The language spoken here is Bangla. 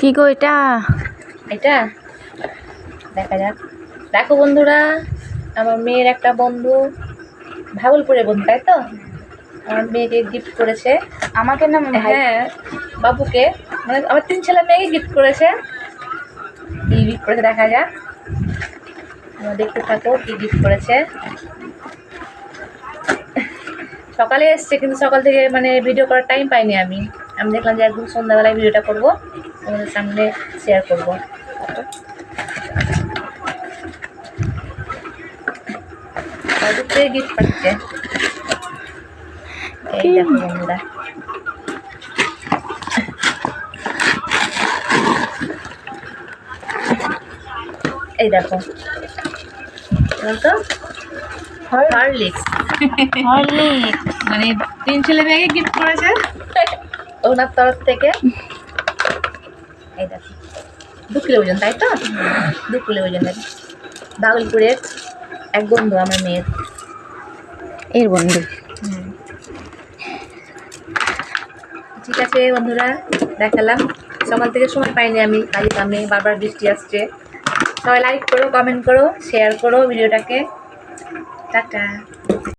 কি গো এটা? এটা দেখা যাক। দেখো বন্ধুরা, আমার মেয়ের একটা বন্ধু, ভাগলপুরের বন্ধু, তাই তো? আমার মেয়েকে গিফট করেছে। আমাকে না হ্যাঁ, বাবুকে, মানে আমার 3 ছেলে মেয়েকে গিফট করেছে। কি গিফট করেছে দেখা যাক, তোমরা দেখতে থাকো কি গিফট করেছে। সকালে এসছে, কিন্তু সকাল থেকে মানে ভিডিও করার টাইম পাইনি আমি। আমি দেখলাম যে একদম সন্ধ্যাবেলায় ভিডিওটা করবো, তোমাদের সামনে শেয়ার করবো। গিফট পাচ্ছে, এই দেখো বন্ধুরা। এই দেখো তো হরলিক্স, মানে 3 ছেলে মেয়েকে গিফট করেছে ওনার তরফ থেকে। এই দেখো 2 কিলো ওজন, তাই তো? 2 কিলো ওজনের। ভাগলপুরের এক বন্ধু আমার মেয়ের, এর বন্ধু। ঠিক আছে বন্ধুরা, দেখালাম। সকাল থেকে সময় পাইনি আমি, কাজে কামে, বারবার বৃষ্টি আসছে। সবাই লাইক করো, কমেন্ট করো, শেয়ার করো ভিডিওটাকে। টাটা।